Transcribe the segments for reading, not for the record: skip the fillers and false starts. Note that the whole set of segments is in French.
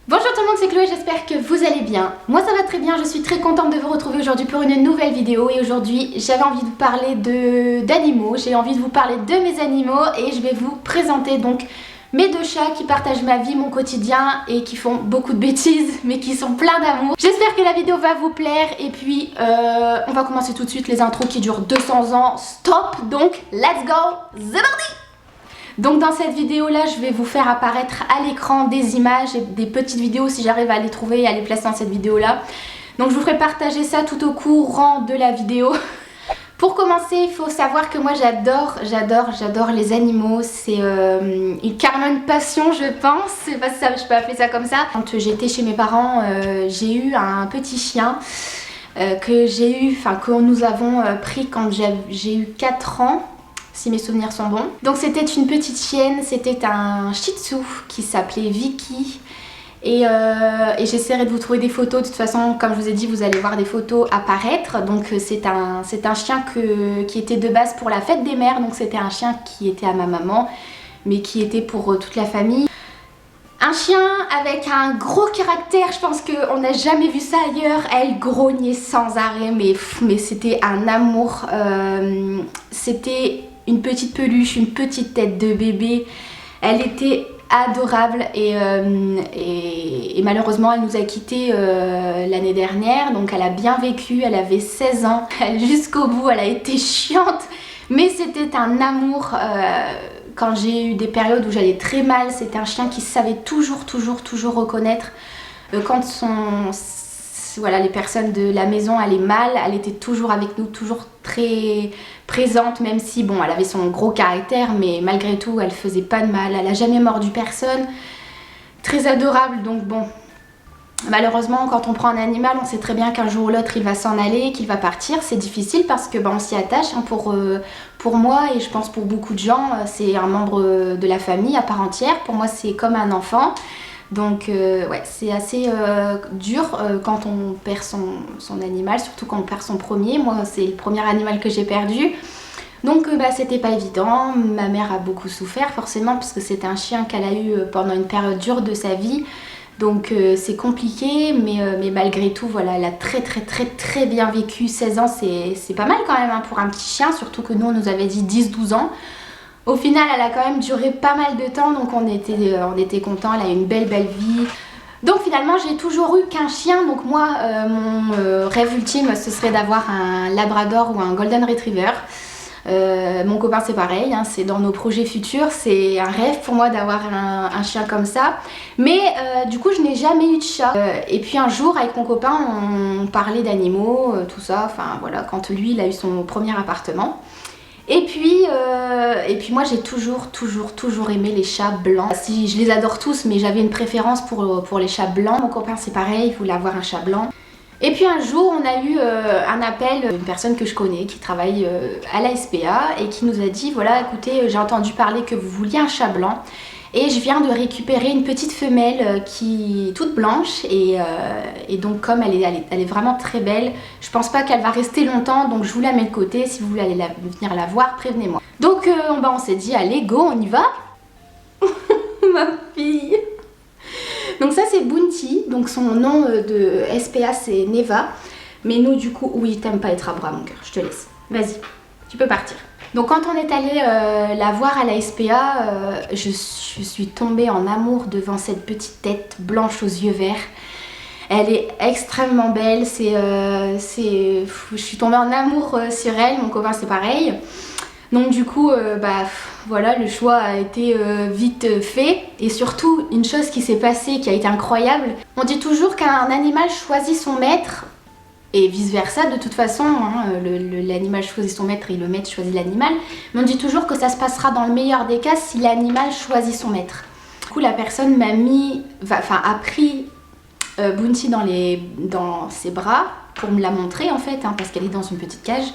Bonjour tout le monde, c'est Chloé, j'espère que vous allez bien. Moi ça va très bien, je suis très contente de vous retrouver aujourd'hui pour une nouvelle vidéo. Et aujourd'hui j'avais envie de vous parler d'animaux, j'ai envie de vous parler de mes animaux. Et je vais vous présenter donc mes deux chats qui partagent ma vie, mon quotidien et qui font beaucoup de bêtises mais qui sont pleins d'amour. J'espère que la vidéo va vous plaire. Et puis on va commencer tout de suite, les intros qui durent 200 ans, stop. Donc let's go, c'est parti. Donc dans cette vidéo là je vais vous faire apparaître à l'écran des images et des petites vidéos si j'arrive à les trouver et à les placer dans cette vidéo là. Donc je vous ferai partager ça tout au courant de la vidéo. Pour commencer, il faut savoir que moi j'adore les animaux. C'est carrément une passion je pense. Je sais pas si je peux appeler ça comme ça. Quand j'étais chez mes parents, j'ai eu un petit chien que nous avons pris quand j'ai eu 4 ans. Si mes souvenirs sont bons. Donc c'était une petite chienne, c'était un shih tzu qui s'appelait Vicky. Et j'essaierai de vous trouver des photos. De toute façon, comme je vous ai dit, vous allez voir des photos apparaître. Donc c'est un chien qui était de base pour la fête des mères. Donc c'était un chien qui était à ma maman, mais qui était pour toute la famille. Un chien avec un gros caractère, je pense qu'on n'a jamais vu ça ailleurs. Elle grognait sans arrêt, mais c'était un amour. C'était une petite peluche, une petite tête de bébé. Elle était adorable et malheureusement elle nous a quittés l'année dernière. Donc elle a bien vécu, elle avait 16 ans. Jusqu'au bout elle a été chiante, mais c'était un amour. Quand j'ai eu des périodes où j'allais très mal, c'était un chien qui savait toujours reconnaître quand les personnes de la maison allaient mal. Elle était toujours avec nous, toujours très présente, même si bon, elle avait son gros caractère, mais malgré tout, elle faisait pas de mal. Elle a jamais mordu personne. Très adorable, donc bon. Malheureusement, quand on prend un animal, on sait très bien qu'un jour ou l'autre, il va s'en aller, qu'il va partir. C'est difficile parce que on s'y attache. Pour moi, et je pense pour beaucoup de gens, c'est un membre de la famille à part entière. Pour moi, c'est comme un enfant. Donc ouais, c'est assez dur quand on perd son animal, surtout quand on perd son premier. Moi, c'est le premier animal que j'ai perdu. Donc c'était pas évident. Ma mère a beaucoup souffert forcément parce que c'était un chien qu'elle a eu pendant une période dure de sa vie. Donc c'est compliqué, mais malgré tout, voilà, elle a très bien vécu. 16 ans, c'est pas mal quand même hein, pour un petit chien, surtout que nous, on nous avait dit 10-12 ans. Au final, elle a quand même duré pas mal de temps, donc on était contents, elle a eu une belle vie. Donc finalement, j'ai toujours eu qu'un chien, donc moi, mon rêve ultime, ce serait d'avoir un Labrador ou un Golden Retriever. Mon copain c'est pareil, hein, c'est dans nos projets futurs, c'est un rêve pour moi d'avoir un chien comme ça. Mais du coup je n'ai jamais eu de chat. Et puis un jour avec mon copain on parlait d'animaux, tout ça, enfin voilà, quand lui il a eu son premier appartement. Et puis moi j'ai toujours aimé les chats blancs. Si, je les adore tous, mais j'avais une préférence pour les chats blancs. Mon copain c'est pareil, il voulait avoir un chat blanc. Et puis un jour on a eu un appel d'une personne que je connais qui travaille à la SPA et qui nous a dit voilà écoutez j'ai entendu parler que vous vouliez un chat blanc et je viens de récupérer une petite femelle qui est toute blanche et donc comme elle est vraiment très belle, je pense pas qu'elle va rester longtemps, donc je vous la mets de côté. Si vous voulez venir la voir, prévenez-moi. Donc on s'est dit allez go, on y va. Ma fille. Donc ça c'est Bounty, donc son nom de SPA c'est Neva. Mais nous du coup, oui t'aimes pas être à bras mon cœur, je te laisse. Vas-y, tu peux partir. Donc quand on est allé la voir à la SPA, je suis tombée en amour devant cette petite tête blanche aux yeux verts. Elle est extrêmement belle, je suis tombée en amour sur elle, mon copain c'est pareil. Donc du coup, voilà, le choix a été vite fait. Et surtout, une chose qui s'est passée, qui a été incroyable. On dit toujours qu'un animal choisit son maître, et vice versa de toute façon, hein, l'animal choisit son maître et le maître choisit l'animal. Mais on dit toujours que ça se passera dans le meilleur des cas si l'animal choisit son maître. Du coup, la personne a pris Bounty dans ses bras pour me la montrer en fait, hein, parce qu'elle est dans une petite cage.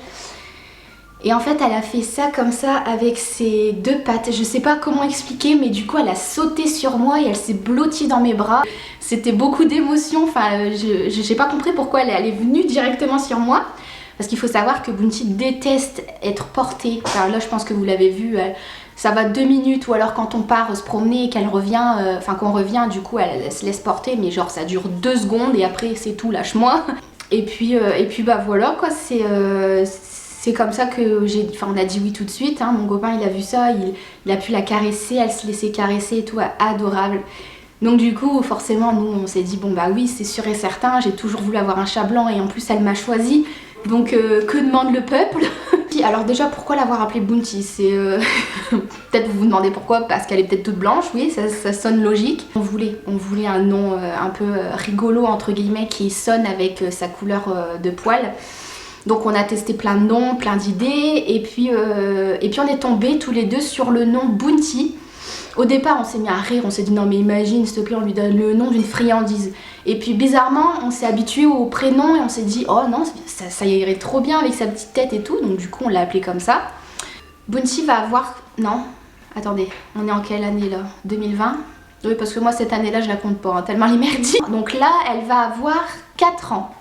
Et en fait elle a fait ça comme ça avec ses deux pattes, je sais pas comment expliquer, mais du coup elle a sauté sur moi et elle s'est blottie dans mes bras. C'était beaucoup d'émotions, enfin j'ai pas compris pourquoi elle est venue directement sur moi. Parce qu'il faut savoir que Bounty déteste être portée, enfin là je pense que vous l'avez vu, ça va 2 minutes, ou alors quand on part se promener et qu'elle revient, enfin qu'on revient, du coup elle se laisse porter, mais genre ça dure 2 secondes et après c'est tout, lâche-moi. Et puis bah voilà quoi, c'est comme ça que on a dit oui tout de suite, hein. Mon copain il a vu ça, il a pu la caresser, elle se laissait caresser et tout, adorable. Donc du coup forcément nous on s'est dit bon bah oui c'est sûr et certain, j'ai toujours voulu avoir un chat blanc et en plus elle m'a choisi, donc que demande le peuple. Alors déjà pourquoi l'avoir appelée Bounty, c'est peut-être vous vous demandez pourquoi, parce qu'elle est peut-être toute blanche, oui ça sonne logique. On voulait un nom un peu rigolo entre guillemets qui sonne avec sa couleur de poil. Donc on a testé plein de noms, plein d'idées, et puis on est tombés tous les deux sur le nom Bounty. Au départ on s'est mis à rire, on s'est dit non mais imagine s'il te plaît on lui donne le nom d'une friandise. Et puis bizarrement on s'est habitué au prénom et on s'est dit oh non ça irait trop bien avec sa petite tête et tout, donc du coup on l'a appelé comme ça. Bounty va avoir... non, attendez, on est en quelle année là? 2020? Oui parce que moi cette année là je la compte pas, hein, tellement les merdies. Donc là elle va avoir 4 ans.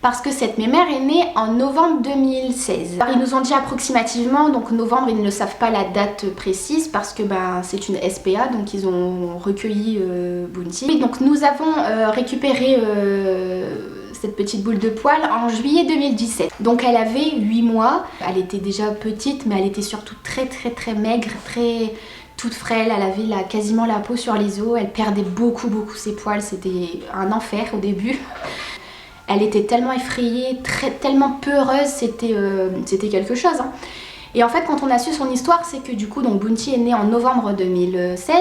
Parce que cette mémère est née en novembre 2016. Alors ils nous ont dit approximativement, donc novembre, ils ne savent pas la date précise parce que c'est une SPA, donc ils ont recueilli Bounty. Donc nous avons récupéré cette petite boule de poil en juillet 2017. Donc elle avait 8 mois, elle était déjà petite mais elle était surtout très maigre, très toute frêle, elle avait quasiment la peau sur les os, elle perdait beaucoup ses poils, c'était un enfer au début. Elle était tellement effrayée, tellement peureuse, c'était quelque chose. Hein. Et en fait, quand on a su son histoire, c'est que du coup, donc Bounty est née en novembre 2016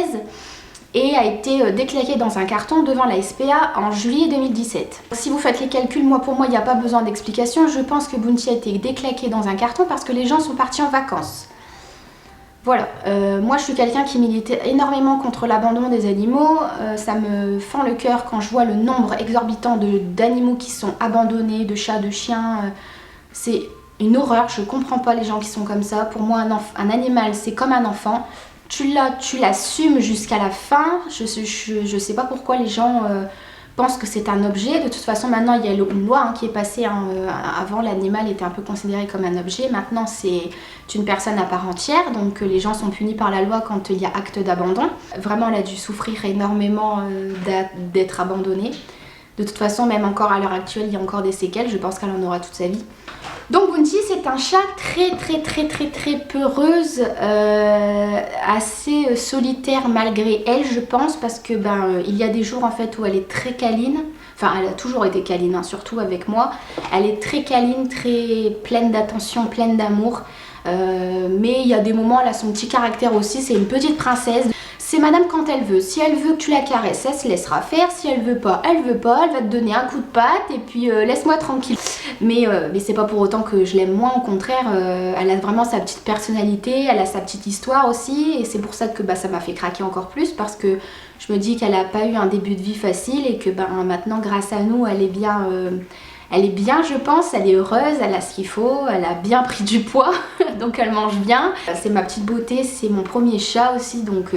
et a été déclaquée dans un carton devant la SPA en juillet 2017. Si vous faites les calculs, pour moi, il n'y a pas besoin d'explication. Je pense que Bounty a été déclaquée dans un carton parce que les gens sont partis en vacances. Voilà, moi je suis quelqu'un qui milite énormément contre l'abandon des animaux, ça me fend le cœur quand je vois le nombre exorbitant d'animaux qui sont abandonnés, de chats, de chiens, c'est une horreur, je comprends pas les gens qui sont comme ça. Pour moi un animal c'est comme un enfant, tu l'assumes jusqu'à la fin, je sais pas pourquoi les gens pensent que c'est un objet. De toute façon maintenant il y a une loi qui est passée, avant l'animal était un peu considéré comme un objet, maintenant c'est une personne à part entière, donc les gens sont punis par la loi quand il y a acte d'abandon. Vraiment elle a dû souffrir énormément d'être abandonnée. De toute façon même encore à l'heure actuelle il y a encore des séquelles, je pense qu'elle en aura toute sa vie. Donc Bounty c'est un chat très peureuse, assez solitaire malgré elle je pense, parce que il y a des jours en fait où elle est très câline, enfin elle a toujours été câline hein, surtout avec moi, elle est très câline, très pleine d'attention, pleine d'amour, mais il y a des moments elle a son petit caractère aussi, c'est une petite princesse. C'est madame quand elle veut, si elle veut que tu la caresses, elle se laissera faire, si elle veut pas, elle va te donner un coup de patte et puis laisse-moi tranquille. Mais c'est pas pour autant que je l'aime moins, au contraire, elle a vraiment sa petite personnalité, elle a sa petite histoire aussi et c'est pour ça que ça m'a fait craquer encore plus, parce que je me dis qu'elle a pas eu un début de vie facile et que maintenant grâce à nous elle est bien... je pense, elle est heureuse, elle a ce qu'il faut, elle a bien pris du poids, donc elle mange bien. C'est ma petite beauté, c'est mon premier chat aussi, donc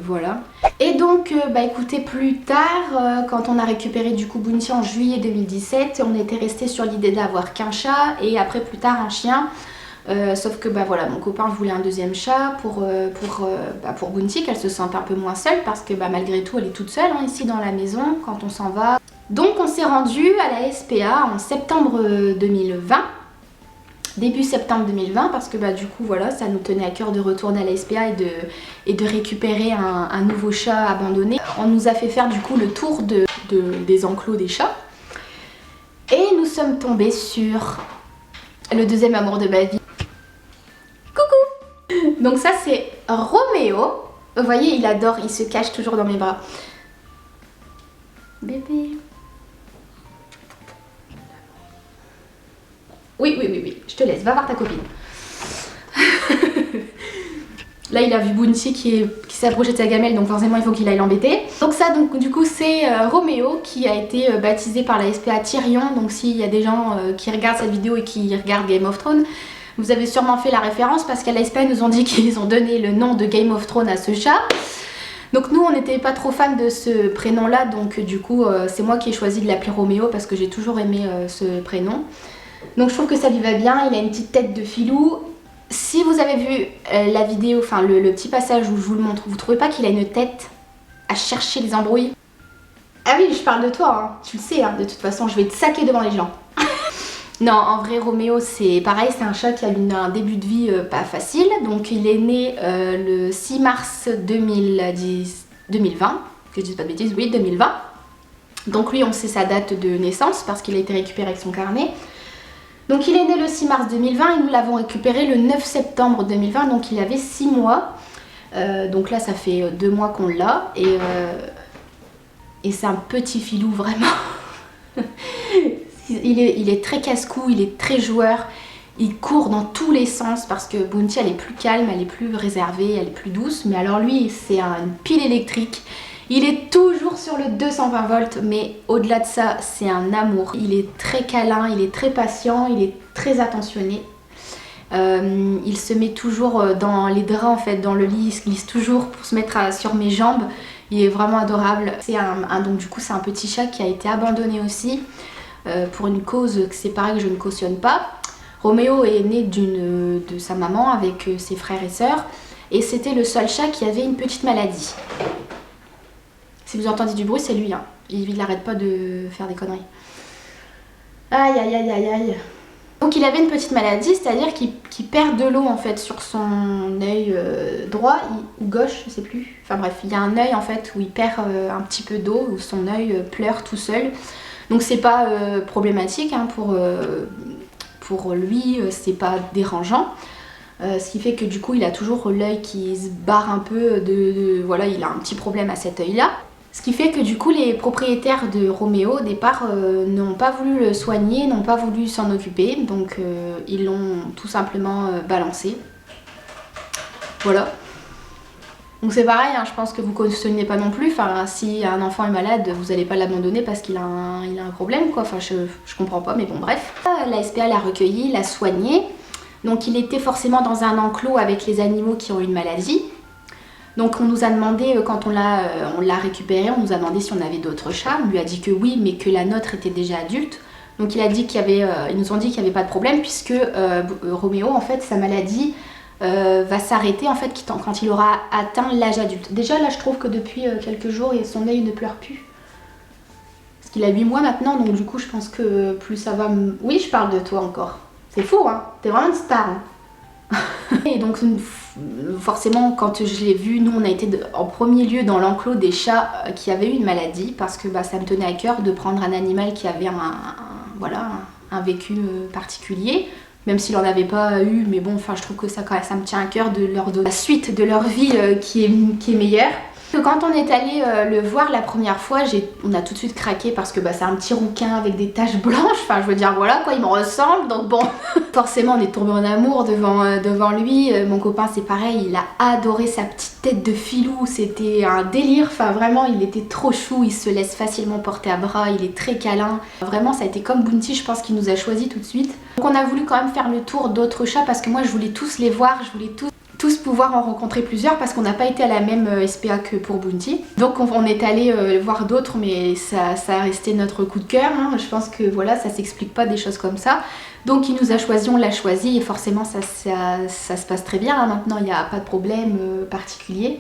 voilà. Et donc, écoutez, plus tard, quand on a récupéré du coup Bounty en juillet 2017, on était resté sur l'idée d'avoir qu'un chat et après plus tard un chien. Sauf que voilà, mon copain voulait un deuxième chat pour Bounty, qu'elle se sente un peu moins seule, parce que malgré tout elle est toute seule hein, ici dans la maison quand on s'en va. Donc on s'est rendu à la SPA en septembre 2020, début septembre 2020, parce que du coup voilà, ça nous tenait à cœur de retourner à la SPA et de récupérer un nouveau chat abandonné. On nous a fait faire du coup le tour des enclos des chats et nous sommes tombés sur le deuxième amour de ma vie. Coucou! Donc ça c'est Roméo, vous voyez il adore, il se cache toujours dans mes bras. Bébé. Oui, je te laisse, va voir ta copine. Là il a vu Bounty qui s'est approché de sa gamelle, donc forcément il faut qu'il aille l'embêter. Donc ça, du coup c'est Roméo qui a été baptisé par la SPA Tyrion. Donc s'il y a des gens qui regardent cette vidéo et qui regardent Game of Thrones, vous avez sûrement fait la référence parce qu'à la SPA ils nous ont dit qu'ils ont donné le nom de Game of Thrones à ce chat. Donc nous on n'était pas trop fans de ce prénom là, donc du coup c'est moi qui ai choisi de l'appeler Roméo parce que j'ai toujours aimé ce prénom. Donc je trouve que ça lui va bien, il a une petite tête de filou. Si vous avez vu la vidéo, enfin le petit passage où je vous le montre, vous trouvez pas qu'il a une tête à chercher les embrouilles? Ah oui, je parle de toi, hein. Tu le sais, hein. De toute façon je vais te saquer devant les gens. Non, en vrai Roméo c'est pareil, c'est un chat qui a un début de vie pas facile. Donc il est né le 6 mars 2020, que je dis pas de bêtises, oui 2020. Donc lui on sait sa date de naissance parce qu'il a été récupéré avec son carnet. Donc il est né le 6 mars 2020 et nous l'avons récupéré le 9 septembre 2020, donc il avait 6 mois. Donc là ça fait 2 mois qu'on l'a et c'est un petit filou vraiment. il est très casse-cou, il est très joueur, il court dans tous les sens parce que Bounty elle est plus calme, elle est plus réservée, elle est plus douce. Mais alors lui c'est une pile électrique. Il est toujours sur le 220 volts, mais au-delà de ça, c'est un amour. Il est très câlin, il est très patient, il est très attentionné. Il se met toujours dans les draps, en fait, dans le lit, il se glisse toujours pour se mettre sur mes jambes. Il est vraiment adorable. Donc du coup, c'est un petit chat qui a été abandonné aussi, pour une cause que c'est pareil que je ne cautionne pas. Roméo est né de sa maman avec ses frères et sœurs, et c'était le seul chat qui avait une petite maladie. Si vous entendez du bruit, c'est lui, hein. Il n'arrête pas de faire des conneries. Aïe aïe aïe aïe aïe. Donc il avait une petite maladie, c'est-à-dire qu'il perd de l'eau en fait sur son œil droit ou gauche, je sais plus. Enfin bref, il y a un œil en fait où il perd un petit peu d'eau, où son œil pleure tout seul. Donc c'est pas problématique hein, pour lui, c'est pas dérangeant. Ce qui fait que du coup il a toujours l'œil qui se barre un peu voilà, il a un petit problème à cet œil là. Ce qui fait que du coup les propriétaires de Roméo au départ n'ont pas voulu le soigner, n'ont pas voulu s'en occuper, donc ils l'ont tout simplement balancé. Voilà. Donc c'est pareil, hein, je pense que vous ne cautionnez pas non plus, enfin si un enfant est malade, vous n'allez pas l'abandonner parce qu'il a un problème quoi, enfin je comprends pas mais bon bref. La SPA l'a recueilli, l'a soigné, donc il était forcément dans un enclos avec les animaux qui ont une maladie. Donc on nous a demandé, quand on l'a récupéré, on nous a demandé si on avait d'autres chats. On lui a dit que oui, mais que la nôtre était déjà adulte. Donc il a dit ils nous ont dit qu'il n'y avait pas de problème puisque Roméo, en fait, sa maladie va s'arrêter en fait quand il aura atteint l'âge adulte. Déjà là, je trouve que depuis quelques jours, son œil ne pleure plus. Parce qu'il a 8 mois maintenant, donc du coup, je pense que plus ça va... Oui, je parle de toi encore. C'est fou, hein. T'es vraiment une star, hein. Et donc forcément quand je l'ai vu, nous on a été en premier lieu dans l'enclos des chats qui avaient eu une maladie parce que ça me tenait à cœur de prendre un animal qui avait un vécu particulier, même s'il n'en avait pas eu, mais bon enfin je trouve que ça me tient à cœur de leur donner la suite de leur vie qui est meilleure. Quand on est allé le voir la première fois, on a tout de suite craqué parce que c'est un petit rouquin avec des taches blanches, enfin je veux dire voilà quoi, il me ressemble donc bon. Forcément on est tombé en amour devant lui, mon copain c'est pareil, il a adoré sa petite tête de filou, c'était un délire, enfin vraiment il était trop chou, il se laisse facilement porter à bras, il est très câlin. Vraiment ça a été comme Bounty, je pense qu'il nous a choisi tout de suite. Donc on a voulu quand même faire le tour d'autres chats parce que moi je voulais tous les voir, je voulais tous pouvoir en rencontrer plusieurs parce qu'on n'a pas été à la même SPA que pour Bounty. Donc on est allé voir d'autres mais ça a resté notre coup de cœur, hein. Je pense que voilà, ça s'explique pas des choses comme ça. Donc il nous a choisi, on l'a choisi et forcément ça se passe très bien, hein. Maintenant il n'y a pas de problème particulier.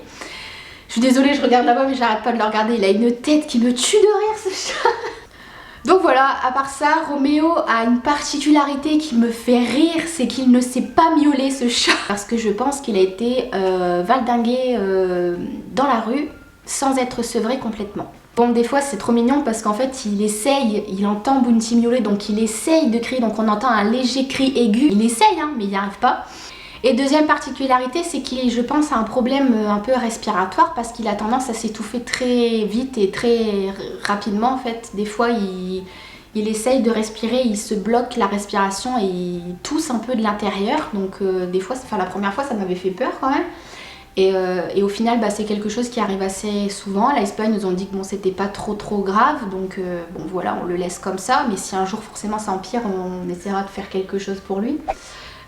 Je suis désolée, je regarde là-bas mais j'arrête pas de le regarder, il a une tête qui me tue de rire ce chat. Donc voilà, à part ça, Roméo a une particularité qui me fait rire, c'est qu'il ne sait pas miauler ce chat. Parce que je pense qu'il a été valdingué dans la rue sans être sevré complètement. Bon, des fois c'est trop mignon parce qu'en fait il entend Bounty miauler, donc il essaye de crier, donc on entend un léger cri aigu. Il essaye hein, mais il n'y arrive pas. Et deuxième particularité, c'est qu'il, je pense, a un problème un peu respiratoire parce qu'il a tendance à s'étouffer très vite et très rapidement en fait. Des fois, il essaye de respirer, il se bloque la respiration et il tousse un peu de l'intérieur. Donc des fois, la première fois, ça m'avait fait peur quand même. Et au final, c'est quelque chose qui arrive assez souvent. À la SPA, ils nous ont dit que bon, c'était pas trop grave. Donc bon, voilà, on le laisse comme ça. Mais si un jour, forcément, ça empire, on essaiera de faire quelque chose pour lui.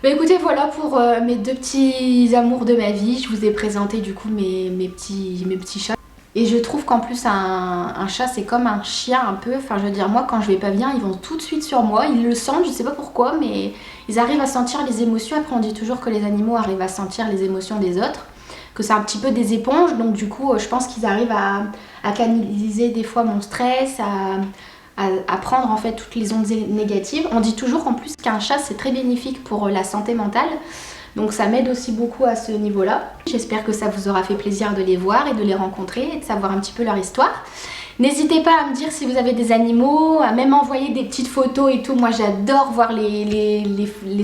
Bah écoutez, voilà pour mes deux petits amours de ma vie. Je vous ai présenté du coup mes petits chats. Et je trouve qu'en plus un chat c'est comme un chien un peu, enfin je veux dire moi quand je vais pas bien ils vont tout de suite sur moi, ils le sentent, je sais pas pourquoi mais ils arrivent à sentir les émotions. Après on dit toujours que les animaux arrivent à sentir les émotions des autres, que c'est un petit peu des éponges, donc du coup je pense qu'ils arrivent à canaliser des fois mon stress, à prendre en fait toutes les ondes négatives. On dit toujours qu'en plus qu'un chat c'est très bénéfique pour la santé mentale. Donc ça m'aide aussi beaucoup à ce niveau-là. J'espère que ça vous aura fait plaisir de les voir et de les rencontrer et de savoir un petit peu leur histoire. N'hésitez pas à me dire si vous avez des animaux, à même envoyer des petites photos et tout. Moi j'adore voir les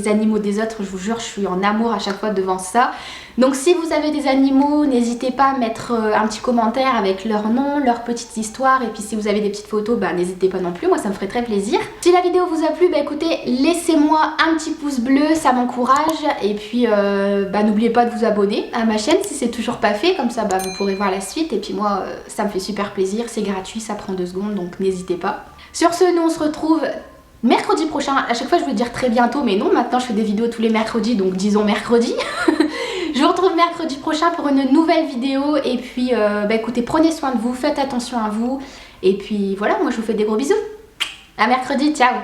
animaux des autres, je vous jure, je suis en amour à chaque fois devant ça. Donc si vous avez des animaux, n'hésitez pas à mettre un petit commentaire avec leur nom, leur petite histoire. Et puis si vous avez des petites photos, bah, n'hésitez pas non plus, moi ça me ferait très plaisir. Si la vidéo vous a plu, bah, écoutez, laissez-moi un petit pouce bleu, ça m'encourage. Et puis bah, n'oubliez pas de vous abonner à ma chaîne si c'est toujours pas fait, comme ça bah, vous pourrez voir la suite. Et puis moi ça me fait super plaisir, c'est gratuit, ça prend 2 secondes, donc n'hésitez pas. Sur ce, nous on se retrouve mercredi prochain. À chaque fois je veux dire très bientôt, mais non, maintenant je fais des vidéos tous les mercredis, donc disons mercredi. Je vous retrouve mercredi prochain pour une nouvelle vidéo. Et puis bah écoutez, prenez soin de vous, faites attention à vous. Et puis voilà, moi je vous fais des gros bisous. À mercredi, ciao.